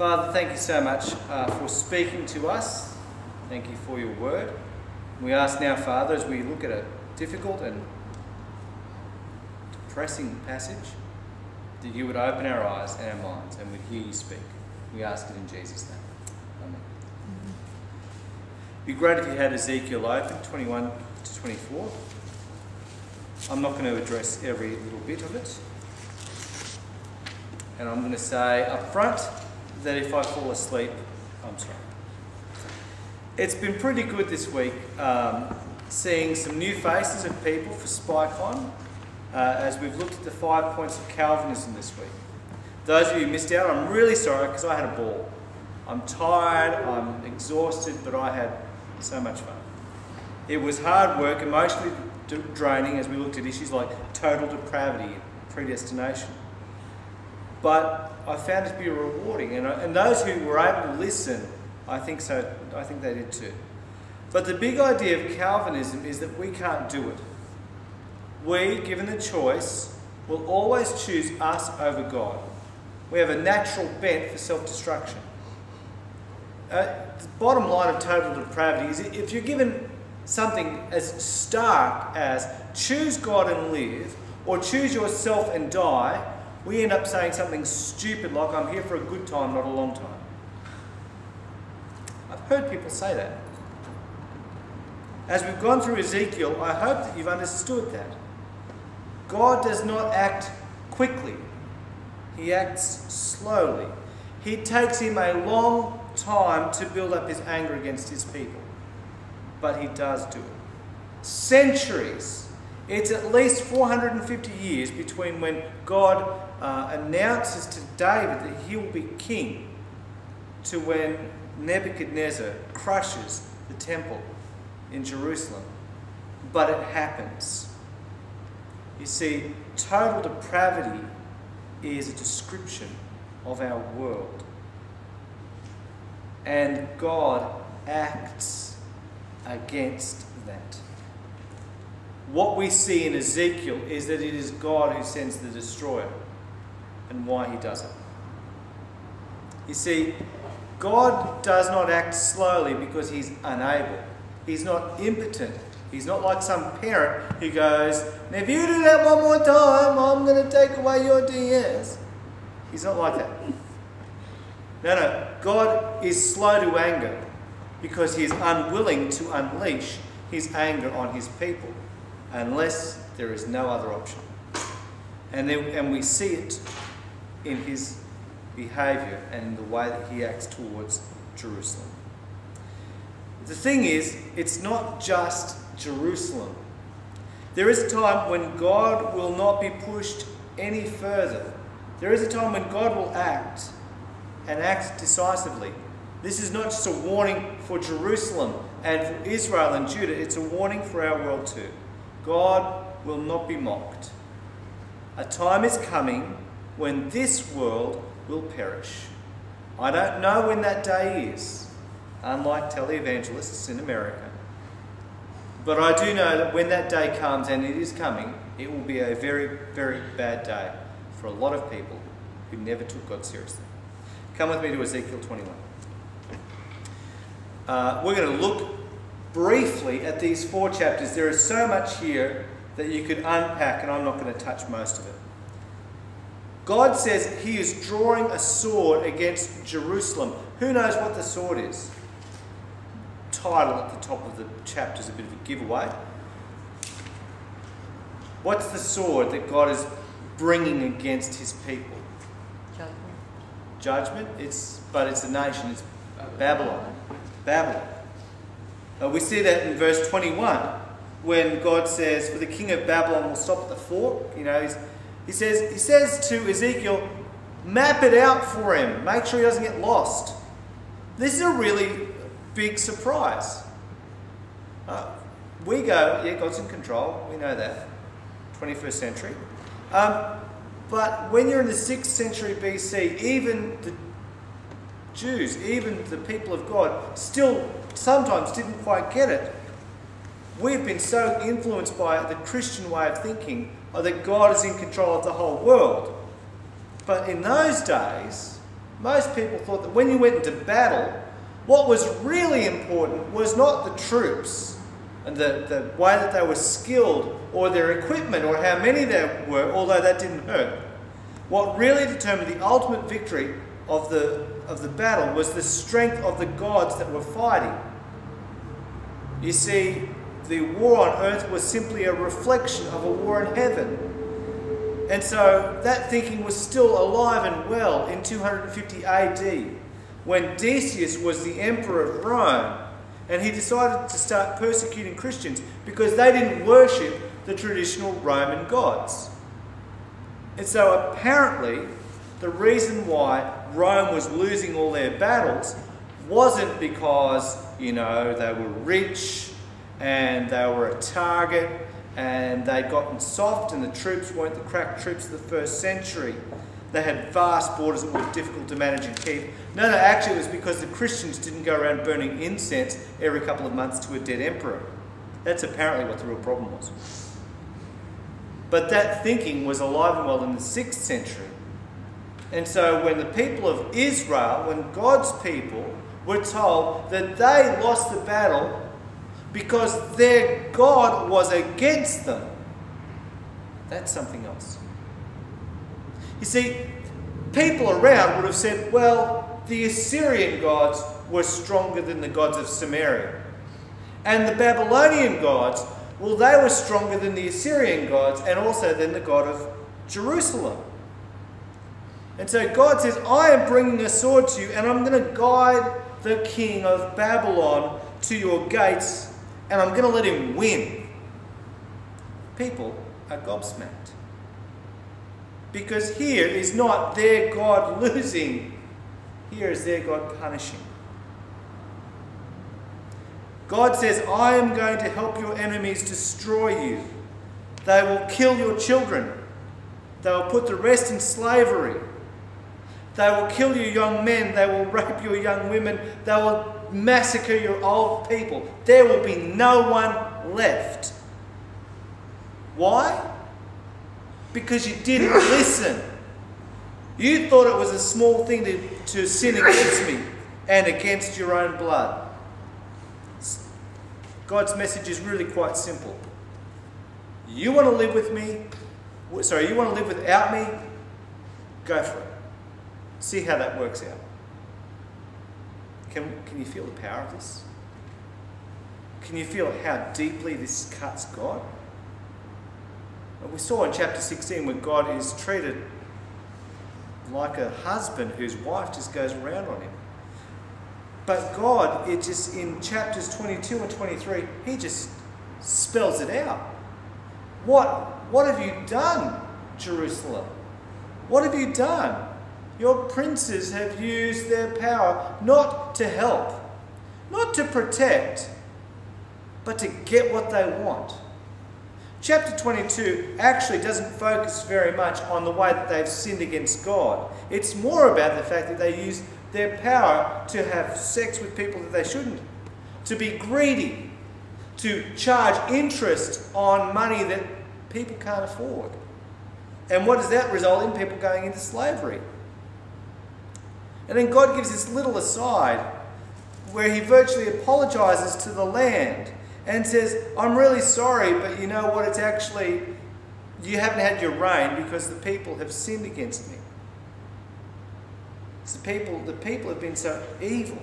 Father, thank you so much for speaking to us. Thank you for your word. We ask now, Father, as we look at a difficult and depressing passage, that you would open our eyes and our minds and we'd hear you speak. We ask it in Jesus' name. Amen. It'd be great if you had Ezekiel open, 21 to 24. I'm not going to address every little bit of it. And I'm going to say up front that if I fall asleep, I'm sorry. It's been pretty good this week seeing some new faces of people for SpyCon as we've looked at the 5 points of Calvinism this week. Those of you who missed out, I'm really sorry because I had a ball. I'm tired, I'm exhausted, but I had so much fun. It was hard work, emotionally draining as we looked at issues like total depravity and predestination. But I found it to be rewarding, and those who were able to listen, I think they did too. But the big idea of Calvinism is that we can't do it. We, given the choice, will always choose us over God. We have a natural bent for self-destruction. The bottom line of total depravity is if you're given something as stark as choose God and live, or choose yourself and die, we end up saying something stupid like, I'm here for a good time, not a long time. I've heard people say that. As we've gone through Ezekiel, I hope that you've understood that. God does not act quickly. He acts slowly. He takes him a long time to build up his anger against his people. But he does do it. Centuries. It's at least 450 years between when God announces to David that he will be king to when Nebuchadnezzar crushes the temple in Jerusalem. But it happens. You see, total depravity is a description of our world. And God acts against that. What we see in Ezekiel is that it is God who sends the destroyer, and why he does it. You see, God does not act slowly because he's unable. He's not impotent. He's not like some parent who goes, now if you do that one more time, I'm going to take away your DS. He's not like that. No. God is slow to anger because he is unwilling to unleash his anger on his people unless there is no other option. And we see it in his behaviour and in the way that he acts towards Jerusalem. The thing is, it's not just Jerusalem. There is a time when God will not be pushed any further. There is a time when God will act and act decisively. This is not just a warning for Jerusalem and for Israel and Judah. It's a warning for our world too. God will not be mocked. A time is coming when this world will perish. I don't know when that day is, unlike televangelists in America. But I do know that when that day comes, and it is coming, it will be a very, very bad day for a lot of people who never took God seriously. Come with me to Ezekiel 21. We're going to look briefly at these 4 chapters. There is so much here that you could unpack, and I'm not going to touch most of it. God says he is drawing a sword against Jerusalem. Who knows what the sword is? Title at the top of the chapter is a bit of a giveaway. What's the sword that God is bringing against his people? Judgment. But it's a nation. It's Babylon. We see that in verse 21 when God says, "For the king of Babylon will stop at the fork." He says to Ezekiel, "Map it out for him. Make sure he doesn't get lost." This is a really big surprise. We go, yeah, God's in control. We know that. 21st century. But when you're in the 6th century BC, even the Jews, even the people of God, still sometimes didn't quite get it. We've been so influenced by the Christian way of thinking that God is in control of the whole world. But in those days, most people thought that when you went into battle, what was really important was not the troops and the way that they were skilled or their equipment or how many there were, although that didn't hurt. What really determined the ultimate victory of the battle was the strength of the gods that were fighting. You see, the war on earth was simply a reflection of a war in heaven. And so that thinking was still alive and well in 250 AD, when Decius was the emperor of Rome, and he decided to start persecuting Christians because they didn't worship the traditional Roman gods. And so apparently the reason why Rome was losing all their battles wasn't because, they were rich and they were a target and they'd gotten soft and the troops weren't the crack troops of the first century. They had vast borders that were difficult to manage and keep. No, actually it was because the Christians didn't go around burning incense every couple of months to a dead emperor. That's apparently what the real problem was. But that thinking was alive and well in the 6th century. And so when the people of Israel, when God's people were told that they lost the battle because their God was against them, that's something else. You see, people around would have said, well, the Assyrian gods were stronger than the gods of Samaria. And the Babylonian gods, well, they were stronger than the Assyrian gods and also than the God of Jerusalem. And so God says, I am bringing a sword to you and I'm going to guide the king of Babylon to your gates and I'm going to let him win. People are gobsmacked. Because here is not their God losing, here is their God punishing. God says, I am going to help your enemies destroy you. They will kill your children. They will put the rest in slavery. They will kill your young men. They will rape your young women. They will massacre your old people. There will be no one left. Why? Because you didn't listen. You thought it was a small thing to sin against me and against your own blood. God's message is really quite simple. You want to live with me? You want to live without me? Go for it. See how that works out. Can you feel the power of this? Can you feel how deeply this cuts God? We saw in chapter 16 where God is treated like a husband whose wife just goes around on him. But God, it just in chapters 22 and 23, he just spells it out. What have you done, Jerusalem? What have you done? Your princes have used their power not to help, not to protect, but to get what they want. Chapter 22 actually doesn't focus very much on the way that they've sinned against God. It's more about the fact that they use their power to have sex with people that they shouldn't, to be greedy, to charge interest on money that people can't afford. And what does that result in? People going into slavery. And then God gives this little aside where he virtually apologizes to the land and says, I'm really sorry, but you know what? It's actually, you haven't had your reign because the people have sinned against me. It's the people have been so evil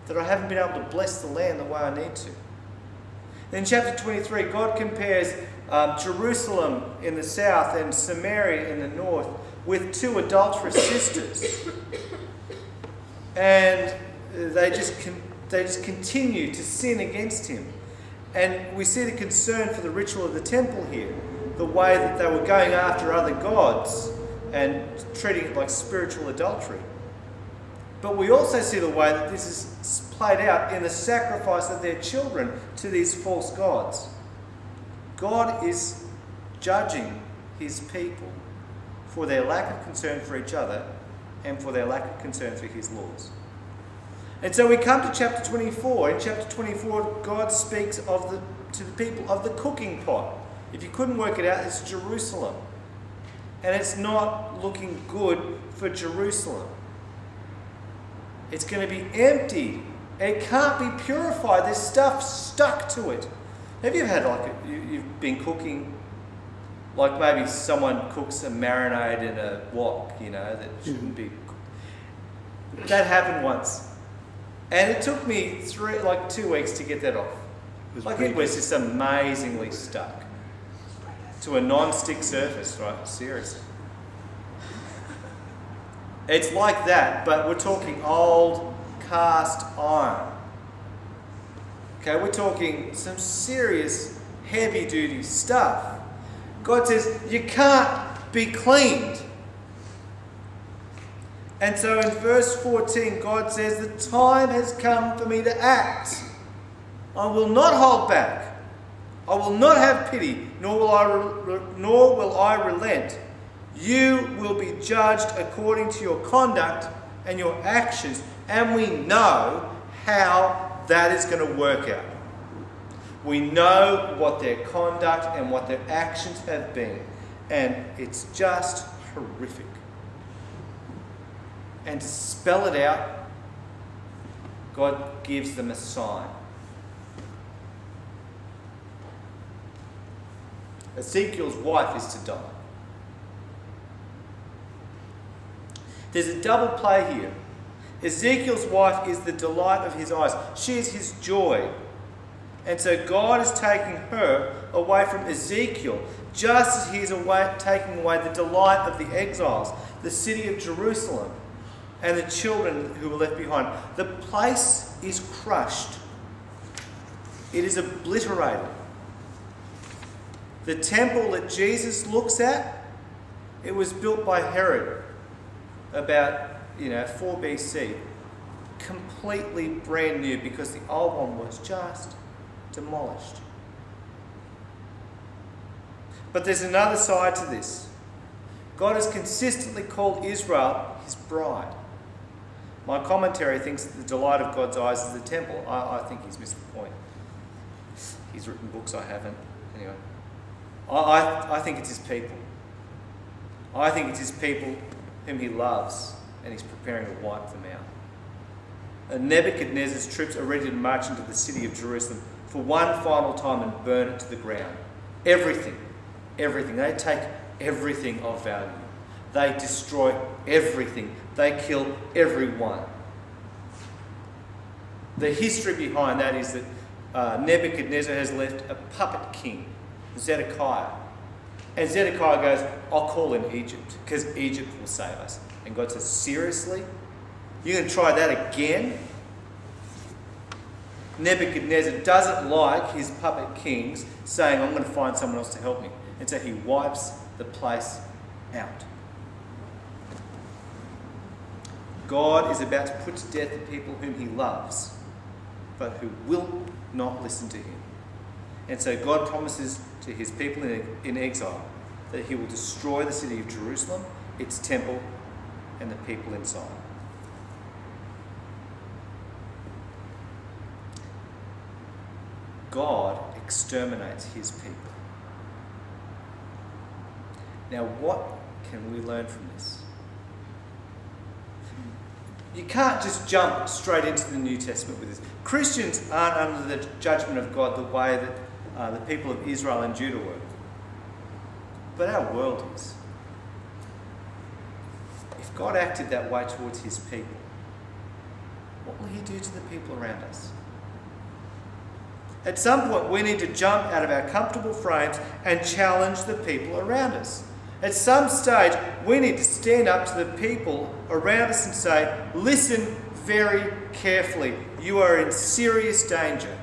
that I haven't been able to bless the land the way I need to. In chapter 23, God compares Jerusalem in the south and Samaria in the north with two adulterous sisters. And they just continue to sin against him. And we see the concern for the ritual of the temple here, the way that they were going after other gods and treating it like spiritual adultery. But we also see the way that this is played out in the sacrifice of their children to these false gods. God is judging his people for their lack of concern for each other and for their lack of concern for his laws. And so we come to chapter 24. In chapter 24, God speaks to the people of the cooking pot. If you couldn't work it out, it's Jerusalem. And it's not looking good for Jerusalem. It's going to be emptied. It can't be purified. There's stuff stuck to it. Have you had you've been cooking, like maybe someone cooks a marinade in a wok, that shouldn't be cooked. That happened once. And it took me 2 weeks to get that off. It was just amazingly stuck to a non-stick surface, right? Seriously. It's like that, but we're talking old cast iron. Okay, we're talking some serious heavy-duty stuff. God says you can't be cleaned. And so in verse 14, God says, the time has come for me to act. I will not hold back. I will not have pity, nor will I relent. You will be judged according to your conduct and your actions. And we know how that is going to work out. We know what their conduct and what their actions have been. And it's just horrific. And to spell it out, God gives them a sign. Ezekiel's wife is to die. There's a double play here. Ezekiel's wife is the delight of his eyes. She is his joy. And so God is taking her away from Ezekiel, just as he is taking away the delight of the exiles, the city of Jerusalem, and the children who were left behind. The place is crushed. It is obliterated. The temple that Jesus looks at, it was built by Herod about 4 BC. Completely brand new, because the old one was just demolished. But there's another side to this. God has consistently called Israel his bride. My commentary thinks that the delight of God's eyes is the temple. I think he's missed the point. He's written books, I haven't. Anyway, I think it's his people. I think it's his people whom he loves, and he's preparing to wipe them out. And Nebuchadnezzar's troops are ready to march into the city of Jerusalem for one final time and burn it to the ground. Everything. They take everything of value. They destroy everything. They kill everyone. The history behind that is that Nebuchadnezzar has left a puppet king, Zedekiah. And Zedekiah goes, I'll call in Egypt, because Egypt will save us. And God says, seriously? You're going to try that again? Nebuchadnezzar doesn't like his puppet kings saying, I'm going to find someone else to help me. And so he wipes the place out. God is about to put to death the people whom he loves, but who will not listen to him. And so God promises to his people in exile that he will destroy the city of Jerusalem, its temple, and the people inside. God exterminates his people. Now, what can we learn from this? You can't just jump straight into the New Testament with this. Christians aren't under the judgment of God the way that the people of Israel and Judah were. But our world is. If God acted that way towards his people, what will he do to the people around us? At some point, we need to jump out of our comfortable frames and challenge the people around us. At some stage, we need to stand up to the people around us and say, listen very carefully. You are in serious danger.